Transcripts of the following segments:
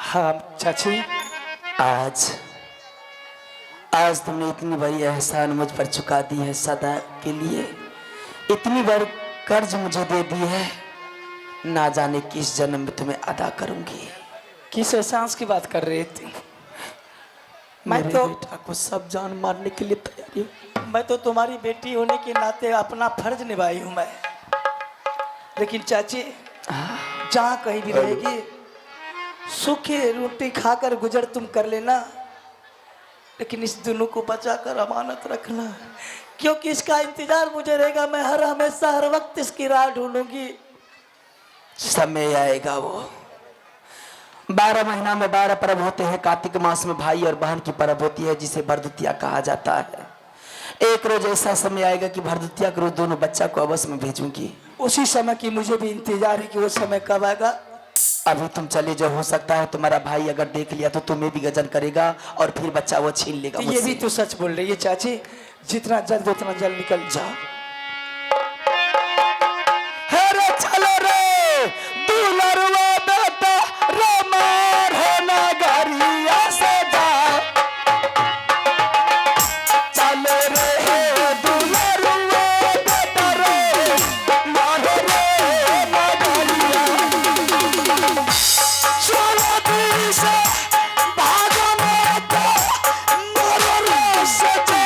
हाँ चाची। आज आज तुमने इतनी बड़ी एहसान मुझ पर चुका दी है, सदा के लिए इतनी बड़ी कर्ज मुझे दे दी है, ना जाने किस जन्म में तुम्हें अदा करूंगी। किस एहसास की बात कर रहे थे? मैं मेरे तो बेटा को सब जान मारने के लिए तैयारी हूं। मैं तो तुम्हारी बेटी होने के नाते अपना फर्ज निभाई हूं मैं। लेकिन चाची जहाँ कहीं भी रहेगी सूखी रोटी खाकर गुजर तुम कर लेना, लेकिन इस दोनों को बचाकर अमानत रखना, क्योंकि इसका इंतजार मुझे रहेगा। मैं हर हमेशा हर वक्त इसकी राह ढूंढूंगी। समय आएगा, वो 12 महीना में 12 पर्व होते हैं। कार्तिक मास में भाई और बहन की पर्व होती है, जिसे भरदुतिया कहा जाता है। एक रोज ऐसा समय आएगा कि भरदुतिया के रोज दोनों बच्चा को अवश्य में भेजूंगी। उसी समय की मुझे भी इंतजार है कि वो समय कब आएगा। अभी तुम चले जाओ, हो सकता है तुम्हारा भाई अगर देख लिया तो तुम्हें भी गजन करेगा और फिर बच्चा वो छीन लेगा। तो ये भी तो सच बोल रही है चाची, जितना जल्द उतना जल्द निकल जाओ। अरे चलो रे दुलरवा बेटा रमार है नगरिया से जा, चलो रे दुलरवा बेटा रे मार रे नगरिया, चलो दी से भागने तो मर रे सजा।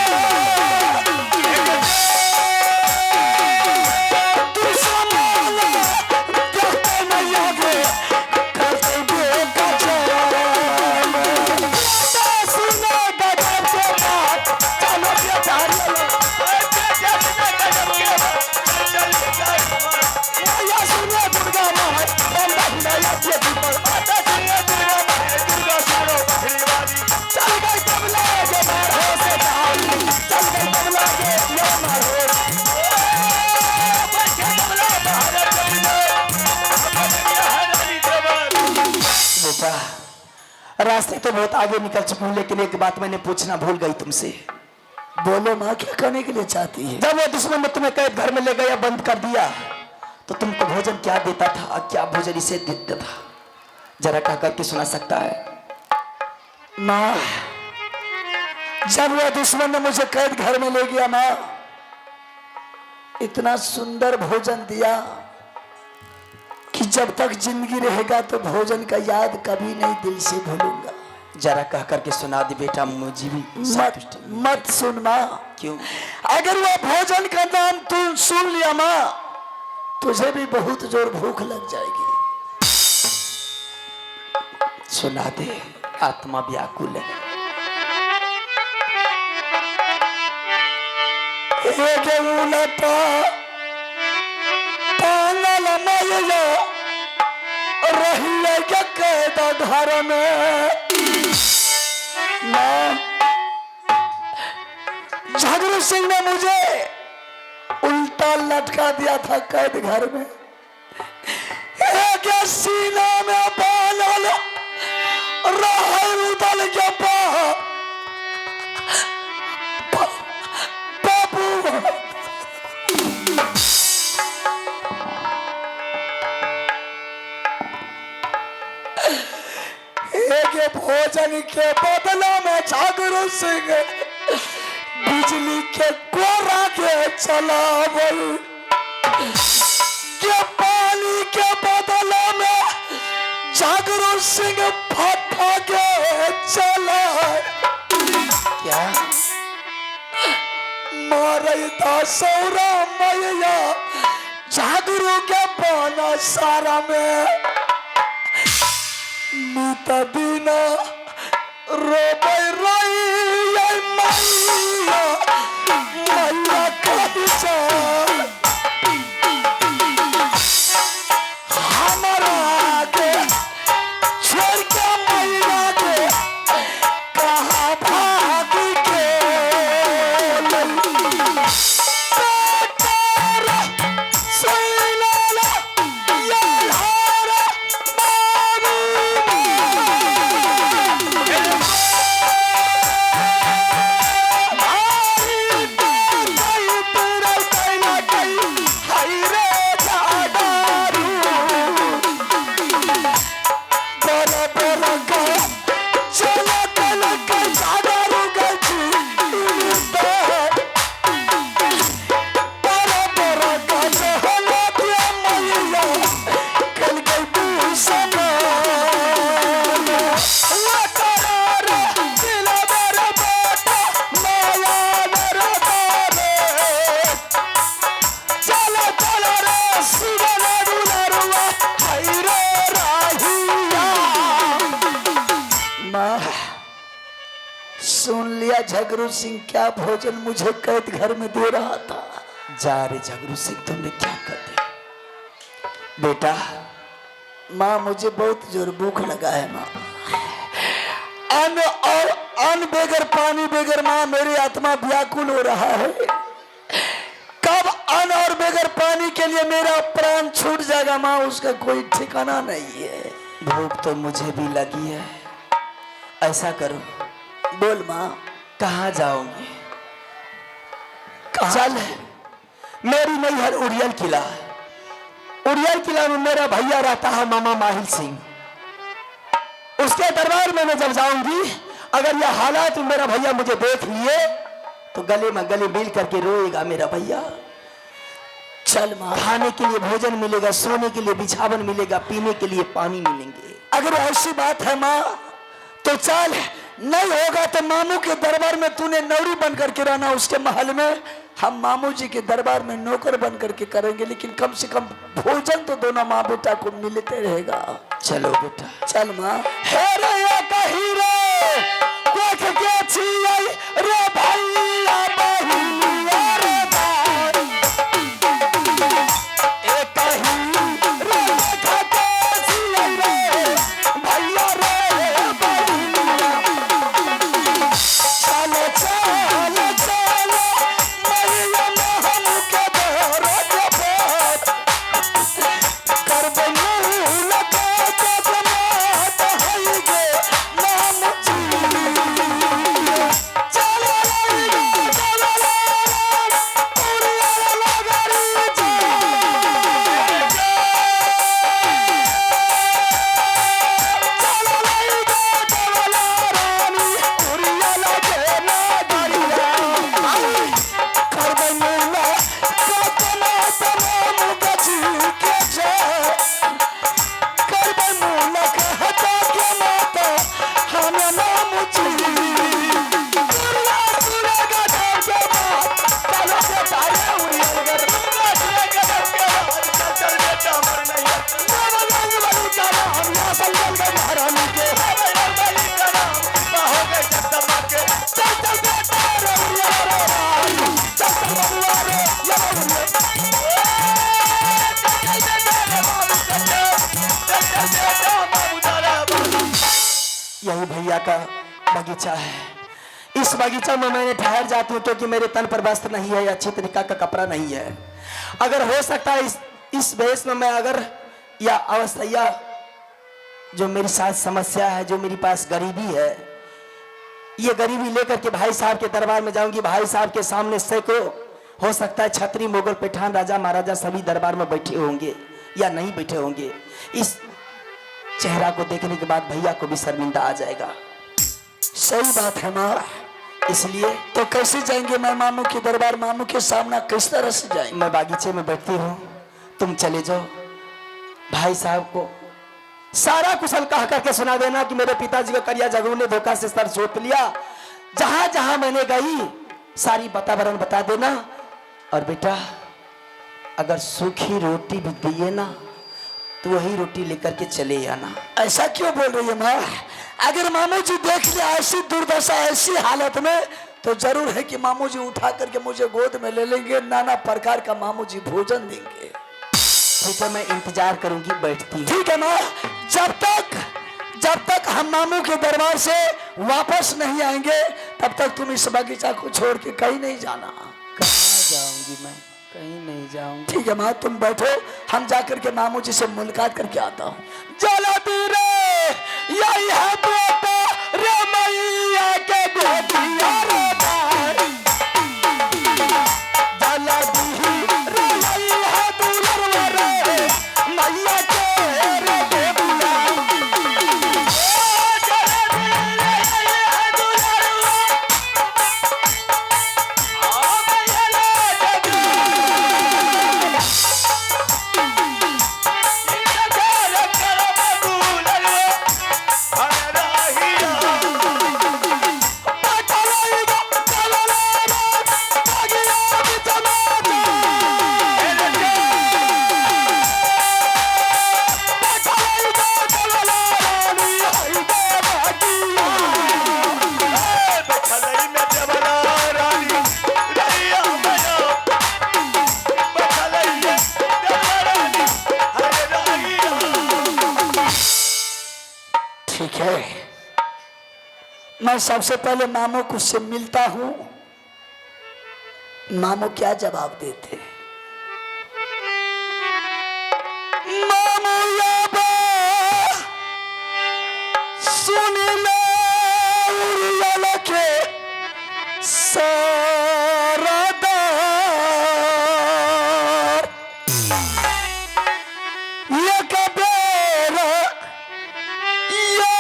रास्ते तो बहुत आगे निकल चुका हूँ, लेकिन एक बात मैंने पूछना भूल गई तुमसे। बोलो माँ, क्या करने के लिए चाहती है? जब वो दुश्मन ने तुम्हें कैद घर में ले गया, बंद कर दिया, तो तुमको भोजन क्या देता था और क्या भोजन इसे देता था? जरा कह करके सुना सकता है? माँ, जब वह दुश्मन ने मुझे कैद घर में ले गया माँ, इतना सुंदर भोजन दिया कि जब तक जिंदगी रहेगा तो भोजन का याद कभी नहीं दिल से भूलूंगा। जरा कह करके सुना दे बेटा, मुझे भी मत सुन माँ। क्यों? अगर वह भोजन का नाम तू सुन लिया माँ, तुझे भी बहुत जोर भूख लग जाएगी। सुना दे, आत्मा व्याकुल है। घर में झगड़ू सिंह ने मुझे उल्टा लटका दिया था कैद घर में। एक सीना में बाल उदल के बाबू एक भोजन के बदला में झगड़ू सिंह बिजली के कोरा के चलावल के पानी के बदला में झगड़ू सिंह फटा के चला। क्या मारता सौरा मैया झगड़ू के पाना सारा में मीता बिना रोबे रही मैया मैया कभी जा हमारा आगे छोड़ के मैया के कहाँ भाग के झगरू सिंह क्या भोजन मुझे कैद घर में दे रहा था। जा रे झगरू सिंह, तुमने क्या कर दिया बेटा? माँ मुझे बहुत जोर भूख लगा है माँ। अन्न और अन्न बेगर पानी बेगर माँ मेरी आत्मा व्याकुल हो रहा है। कब अन्न और बेगर पानी के लिए मेरा प्राण छूट जाएगा माँ, उसका कोई ठिकाना नहीं है। भूख तो मुझे भी लगी है। ऐसा करो, बोल माँ। कहाँ जाओगे? चल, मेरी नैहर उड़ियल किला। उड़ियल किला में मेरा भैया रहता है मामा माहिल सिंह। उसके दरबार में मैं जब जाऊंगी, अगर यह हालात मेरा भैया मुझे देख लिए तो गले में गले मिल करके रोएगा मेरा भैया। चल माँ, खाने के लिए भोजन मिलेगा, सोने के लिए बिछावन मिलेगा, पीने के लिए पानी मिलेंगे। अगर ऐसी बात है माँ तो चल, नहीं होगा तो मामू के दरबार में तूने नौरी बन करके रहना। उसके महल में हम मामू जी के दरबार में नौकर बन करके करेंगे, लेकिन कम से कम भोजन तो दोनों माँ बेटा को मिलते रहेगा। चलो बेटा, चल माँ। यही भैया का बगीचा है। इस बगीचा में मैंने ठहर जाती हूँ क्योंकि मेरे तन पर वस्त्र नहीं है, अच्छी तरीका का कपड़ा नहीं है। अगर हो सकता है इस वेश में मैं अगर या अवस्था या जो मेरी साथ समस्या है, जो मेरी पास गरीबी है, ये गरीबी लेकर के भाई साहब के दरबार में जाऊंगी। भाई साहब के सामने सैकड़ों, हो सकता है छत्री, मुगल, पठान, राजा महाराजा सभी दरबार में बैठे होंगे या नहीं बैठे होंगे। इस चेहरा को देखने के बाद भैया को भी शर्मिंदा आ जाएगा। सही बात है माँ, इसलिए तो कैसे जाएंगे मैं मामू के दरबार, मामू के सामना किस तरह से जाएंगे? मैं बागीचे में बैठती हूँ, तुम चले जाओ। भाई साहब को सारा कुशल कह करके सुना देना कि मेरे पिताजी को करिया जगरू ने धोखा से सर जोत लिया। जहां जहां मैंने गई सारी वातावरण बता देना। और बेटा, अगर सूखी रोटी भी दिए ना तो वही रोटी लेकर के चले आना। ऐसा क्यों बोल रही है माँ? अगर मामू जी देख लिया ऐसी दुर्दशा, ऐसी हालत में, तो जरूर है कि मामू जी उठा करके मुझे गोद में ले लेंगे, नाना प्रकार का मामू जी भोजन देंगे। ठीक है, मैं इंतजार करूंगी, बैठती हूँ। ठीक है माँ, जब तक हम मामू के दरबार से वापस नहीं आएंगे तब तक तुम इस बगीचा को छोड़ के कहीं नहीं जाना। कहाँ जाऊंगी मैं? कहीं नहीं जाऊंगी। ठीक है माँ, तुम बैठो, हम जाकर के मामू जी से मुलाकात करके आता हूँ। जलती रे यही है बेटा रे मैया के गोदिया रे भाई। जलती रे यही है दुलरवा रे मैया के रे बेबुला। जलती रे यही है दुलरवा आ मैया रे जग। मैं सबसे पहले मामू को से मिलता हूं, मामू क्या जवाब देते। मामू याबा सुन ले उड़ियल के सरदार, ये कबीर ये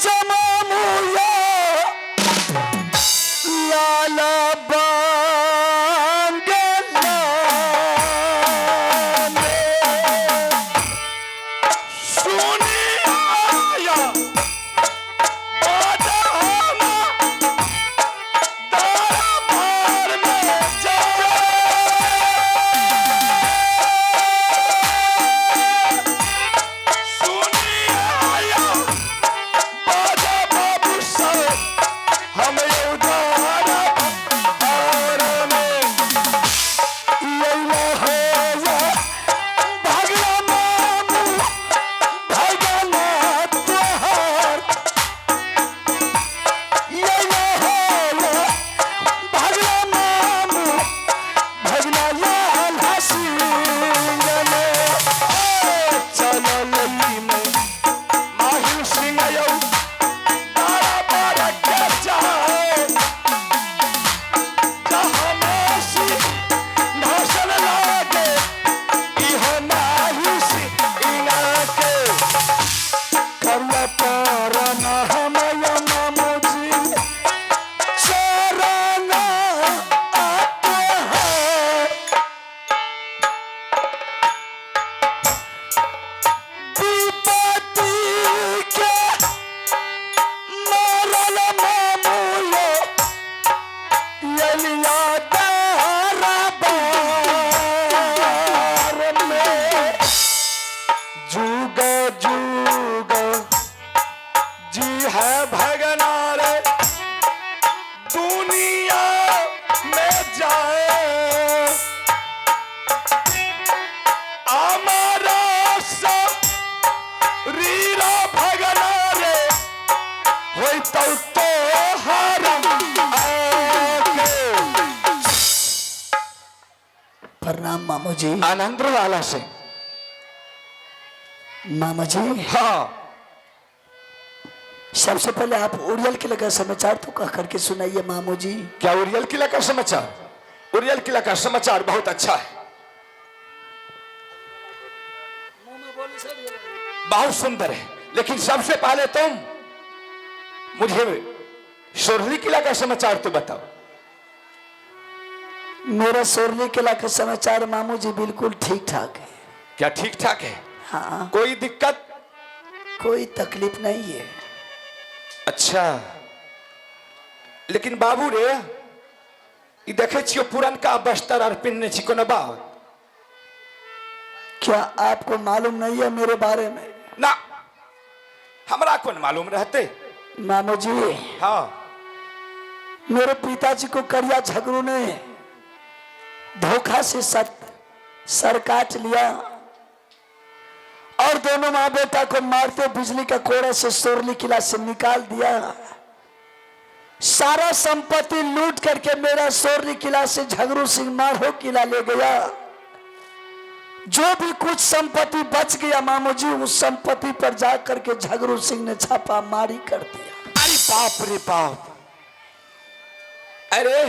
जमामू या लाला बांगला सुनी आया बादामा दारा भार में जाए। सुनी आया बाजा बाबू साहब हम उदारा भार में लैला हो या भागला मामू भागला त्योहार, लैला हो या भागला मामू भागला लाल हसीना चलो लली में माहिर सिंह आयो तारा बारा के जाए। जहाँ मासी भाषण लागे इहो माहिर सिंह के। करला पारना हमया मामू जी चरना आते हैं, विपत्ति के मारल मामू ये लिया तारा बार में जुग जुग जी है भगना रे दुनिया में जाए। हमारा रीरा भगना रे होई तो हरम आके। प्रणाम मामू जी। आनंद वाला से मामा जी हाँ सबसे पहले आप उड़ियल किले का समाचार तो कह करके सुनाइए मामू जी। क्या उरियल किला का समाचार? उरियल किला का समाचार बहुत अच्छा है, बहुत सुंदर है। लेकिन सबसे पहले तुम मुझे सोरली किला का समाचार तो बताओ। मेरा सोरली किला का समाचार मामू जी बिल्कुल ठीक ठाक है। क्या ठीक ठाक है? हाँ कोई दिक्कत? कोई तकलीफ नहीं है। अच्छा लेकिन बाबू रे ई देखे छियो पुरनका बस्तर और पिन्ने छी कोनो बात? क्या आपको मालूम नहीं है मेरे बारे में? ना हमरा कौन मालूम रहते। मामू जी हाँ मेरे पिताजी को करिया झगड़ू ने धोखा से सर काट लिया और दोनों माँ बेटा को मारते बिजली का कोड़ा से सोरली किला से निकाल दिया। सारा संपत्ति लूट करके मेरा सोरली किला से झगड़ू सिंह माधो किला ले गया। जो भी कुछ संपत्ति बच गया मामू जी उस संपत्ति पर जाकर के झगड़ू सिंह ने छापा मारी कर दिया। अरे बाप रे बाप। अरे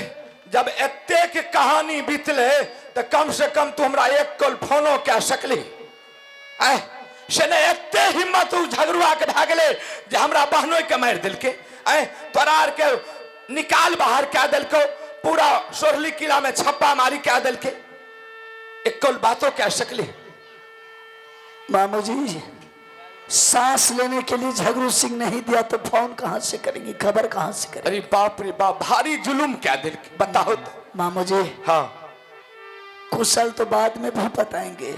जब एते के कहानी बीतले तो कम से कम तू हमरा एक कॉल फोनो कह सकली। से ने एते हिम्मत झगड़ुआ के भागले जे हमरा बहनों के मार दिलके। तोरा आर के निकाल बाहर क्या दिलको, पूरा सोरली किला में छप्पा मारी क्या दिलके। एक कॉल बातों कह सकली। मामू जी सांस लेने के लिए झगड़ू सिंह नहीं दिया तो फोन कहां से करेंगे, खबर कहां से करेंगे? अरे बाप रे बाप भारी जुलुम क्या दिलके बताओ तो। मामू जी हाँ कुशल तो बाद में भी बताएंगे,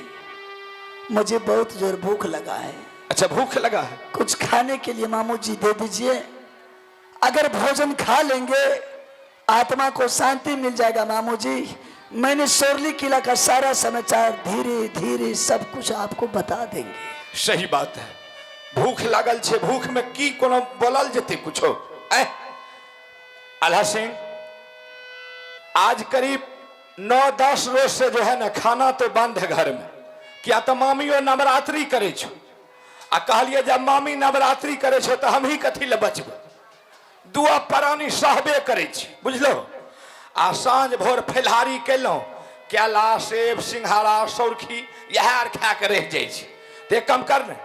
मुझे बहुत जोर भूख लगा है। अच्छा भूख लगा है? कुछ खाने के लिए मामू जी दे दीजिए। अगर भोजन खा लेंगे आत्मा को शांति मिल जाएगा। मामू जी मैंने सोरली किला का सारा समाचार धीरे धीरे सब कुछ आपको बता देंगे। सही बात है। भूख लागल छे, भूख में की कोनो बोलल जते कुछो? अल्लाह सिंह, आज करीब 9-10 रोज से जो है ना खाना तो बंद है घर में। क्या तो मामियो नवरात्रि करे छो, आ कहलिए जब मामी नवरात्रि करे छो तो हम ही कथी ले बचबे, दुआ परानी सहबे करे छी, बुझलो। आ साँझ भोर फलहारी केलहुँ, केला सेब सिंघाड़ा सौरखी इएह आर खा के रह जाइ छी। तो एक काम कर ने,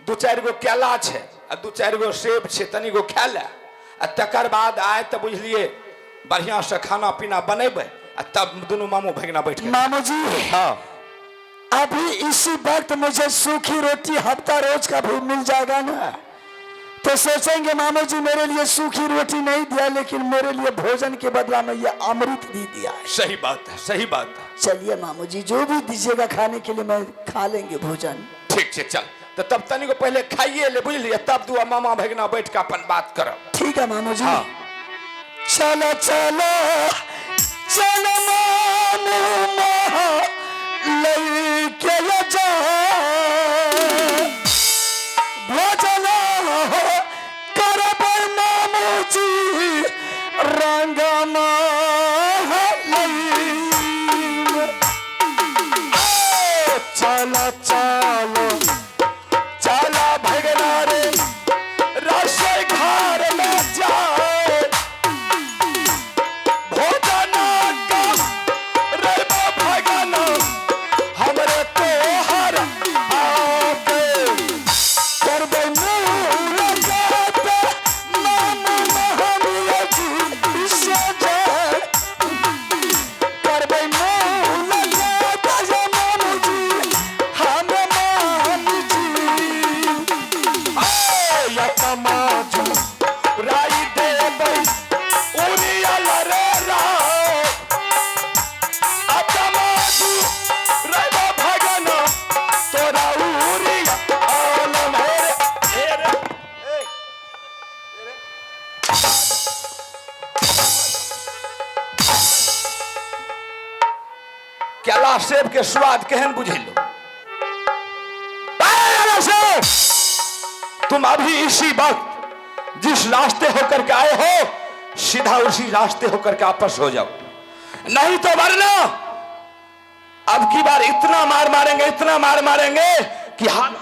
2-4 गो केला छै आ 2-4 गो सेब छै, तनी गो खा ले, आ तकर बाद आए तो बुझलिए बढ़िया से खाना पीना बनेबे, आ तब दोनों मामू भगना बैठ के। मामू जी, हाँ अभी इसी वक्त मुझे सूखी रोटी हफ्ता रोज का भी मिल जाएगा ना, तो सोचेंगे मामू जी मेरे लिए सूखी रोटी नहीं दिया, लेकिन मेरे लिए भोजन के बदला में ये अमृत दे दिया है। सही बात है, सही बात है। चलिए मामू जी, जो भी दीजिएगा खाने के लिए मैं खा लेंगे भोजन। ठीक है चल, तो तब तनी को पहले खाइए ले, बुझलिए, तब दुआ मामा भगना बैठ के अपन बात करो। ठीक है मामू जी। हाँ। चलो चलो चलो मामू लेके जा भोजन करब मामू जी रंगना चलो चलो चला भगना रे रसोई घर में जाए, भोजन का रेबा भगना हमरे तोहर आके करबै मुलाकात मामू महमिया जी से जाए, करबै मुलाकात या मामू जी हम मामी जी। या तमाजू राई देबै उनिया लरे राव, आ तमाजू रेबा भगना तोरा उरिया आलम हेरे केला सेब के स्वाद केहन बुझेलो। तुम अभी इसी वक्त जिस रास्ते होकर के आए हो, सीधा उसी रास्ते होकर के वापस हो जाओ, नहीं तो वरना अब की बार इतना मार मारेंगे, इतना मार मारेंगे कि हाल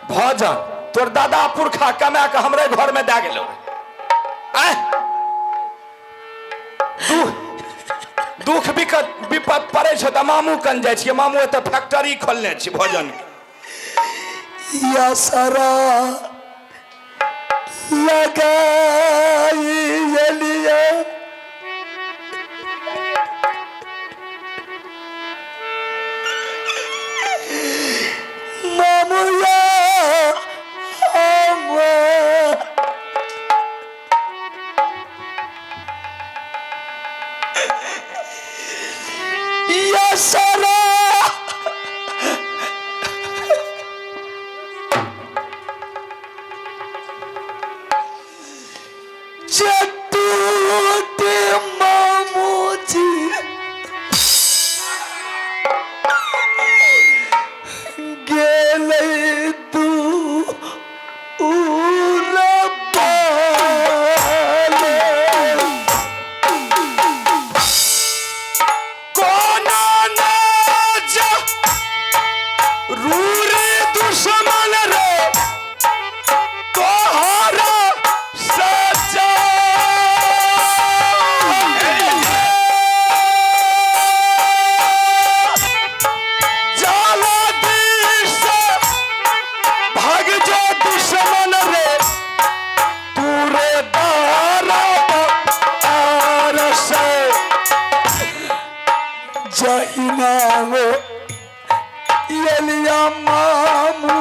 भोजन तोर दादा पुरखा कमा के हमरे घर में दे गेलो। दुख विपद पड़े छो तो मामू कन जाइ छियै, मामू एतऽ फैक्ट्री खोलने छी भोजन के। या सारा लगाई लिया मामू या या सारा चटूटे मामू जी गेले तू जहिनावे यलिया मामू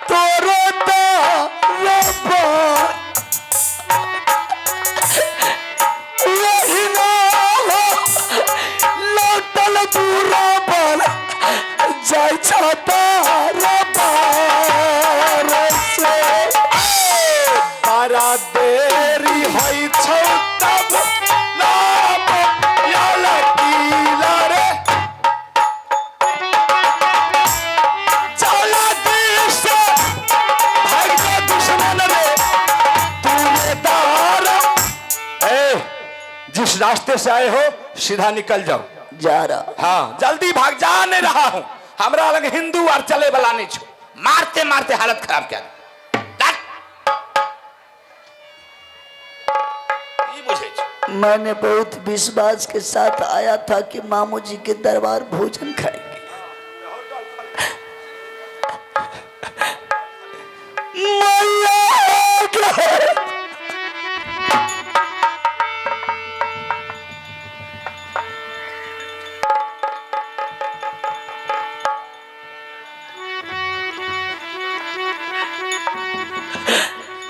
तोरो दारबा यहिनावे लौटल दूरा पर जाय छता रबार से तारा देरी होई छौ तब लाभ या लकीला रे चला दिस जिस रास्ते से आए हो सीधा निकल जाओ। जा रहा। हाँ जल्दी भाग, जा नहीं रहा हूं। हमरा लग हिंदू और चले वाला नहीं छो, मारते मारते हालत खराब कर मैंने बहुत विश्वास के साथ आया था कि मामू जी के दरबार भोजन खाएंगे।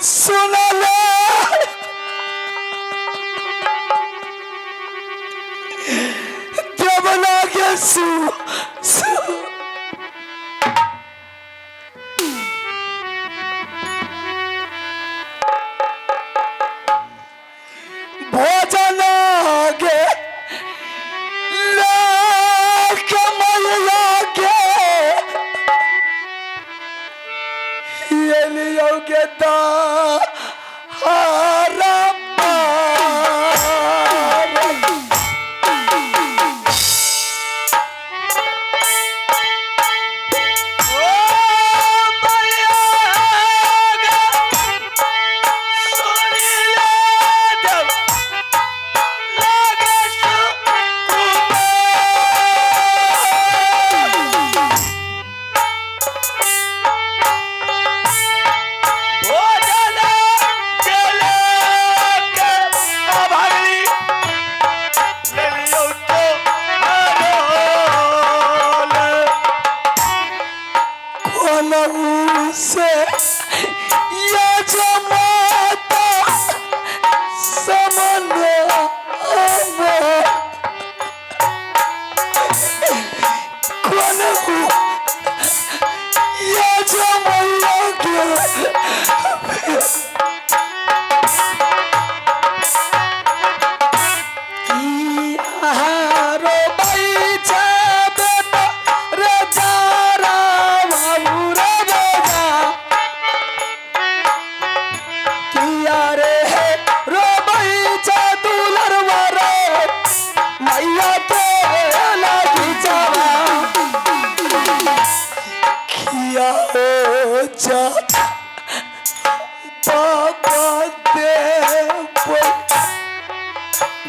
सुना ले जब लागे सू भोजन आगे लागे लागे ये लियोगे दा से ये जमाता समन्वय ये जमाया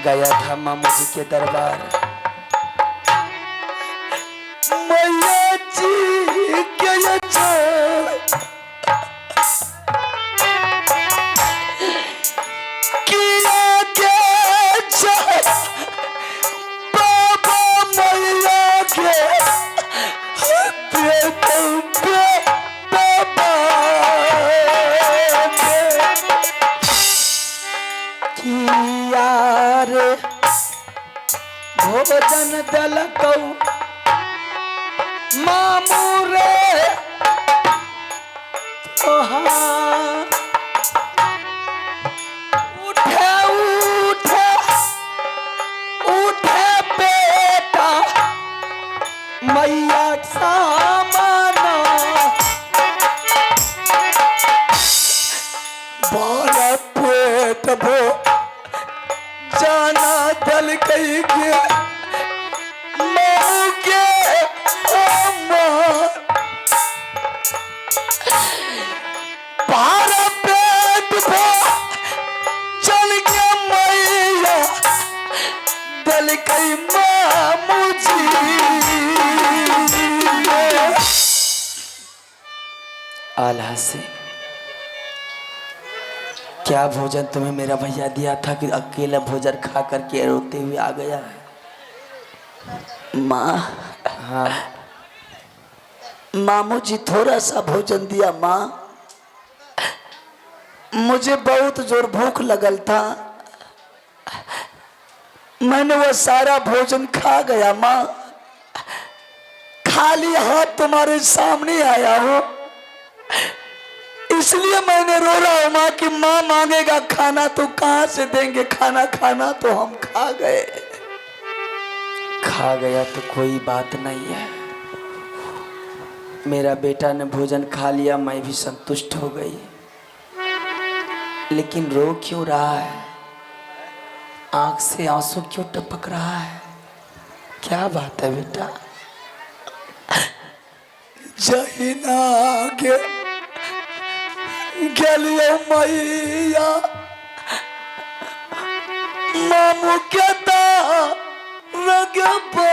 गया था मामू जी के दरबार। मैया जी के किया के बाबा मैया के बाबा किया रे भोजन दलकौ मामू रे उठे उठे उठे बेटा मैया सामना बारा पेट भो जाना दल कई के माऊ के बारा पेट भो चल के मैया दल कई मामू जी। आल्हा से क्या भोजन तुम्हें मेरा भैया दिया था कि अकेला भोजन खा करके रोते हुए आ गया है? माँ हाँ मामू जी थोड़ा सा भोजन दिया माँ, मुझे बहुत जोर भूख लगल था, मैंने वो सारा भोजन खा गया माँ। खाली हाथ तुम्हारे सामने आया हूँ, इसलिए मैंने रो रहा हूँ माँ कि माँ मांगेगा खाना तो कहाँ से देंगे खाना, खाना तो हम खा गए। खा गया तो कोई बात नहीं है, मेरा बेटा ने भोजन खा लिया, मैं भी संतुष्ट हो गई। लेकिन रो क्यों रहा है? आंख से आंसू क्यों टपक रहा है? क्या बात है बेटा? जहिना के गेलियो मैया मामू के रगबा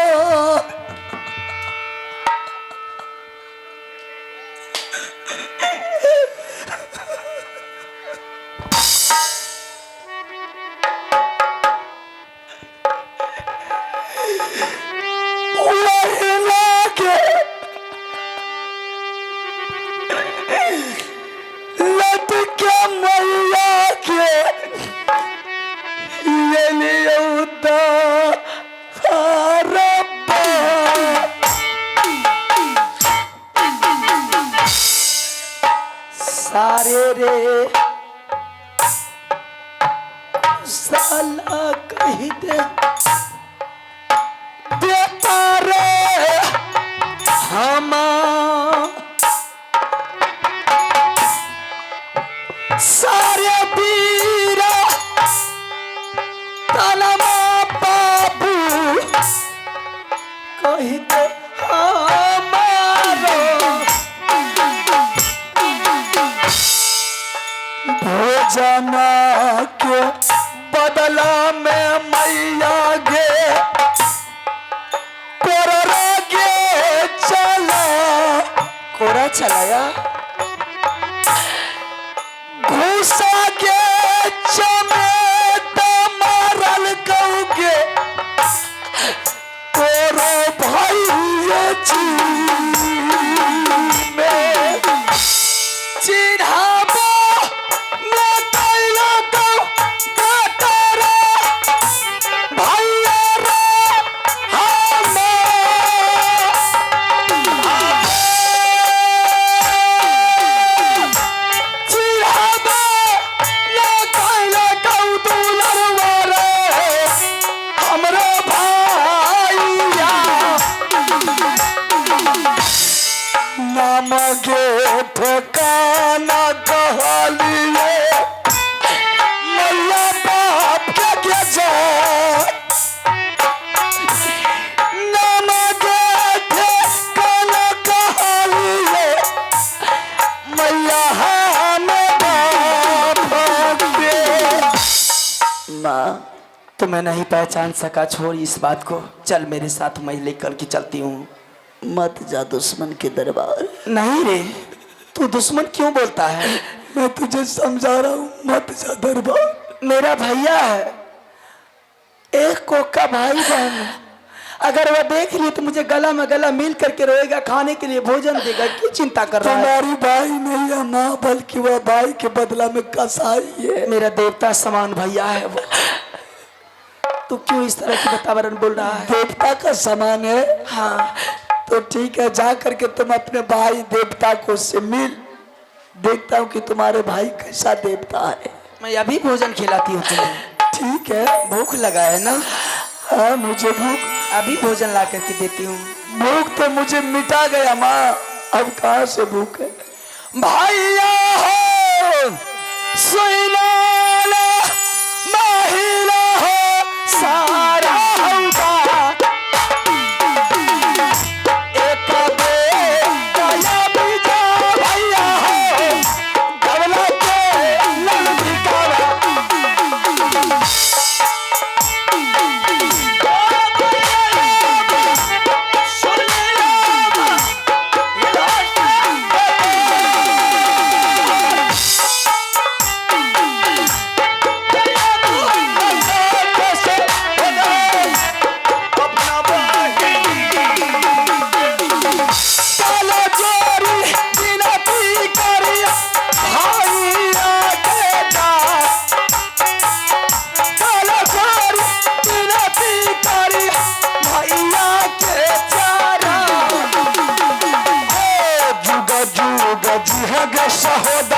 सारे रे साला कही दे देता रे हम सारे बीरा तलमा बाबू कही दे हमारो भोजन के बदला में मैया गे कोरा गे चला कोरा चलाया घूसा गे चमेट मारल गौगे तोरो भाई जी में चिढ़ाबो ठिकाना कहलिए मैया बाप के ठिकाना कहलिए मैया माँ तुम्हें नहीं पहचान सका, छोड़ इस बात को, चल मेरे साथ, मैं लेकर के चलती हूँ। मत जा दुश्मन के दरबार। नहीं रे, तू दुश्मन क्यों बोलता है? मैं तुझे समझा रहा हूँ, मत जा दरबार। मेरा भैया है, एक कोका भाई बहन, अगर वह देख ली तो मुझे गला में गला मिल करके रोएगा, खाने के लिए भोजन देगा, क्यों चिंता कर रहा है? तुम्हारी भाई नहीं है माँ, बल्कि वह भाई के बदला में कसाई है। मेरा देवता समान भैया है वो। तू क्यों इस तरह की वातावरण बोल रहा है? देवता का समान है? हाँ तो ठीक है, जा करके तुम अपने भाई देवता को से मिल, देखता हूँ कि तुम्हारे भाई कैसा देवता है। मैं अभी भोजन खिलाती हूँ तुम्हें। ठीक है, भूख लगा है ना? हाँ मुझे भूख, अभी भोजन ला करके देती हूँ। भूख तो मुझे मिटा गया माँ, अब कहाँ से भूख है? भैया हो सुनाला महिला हो सारा होगा, एक बेटा बीजा भैया हो गवला के लड़की काला। सहोदर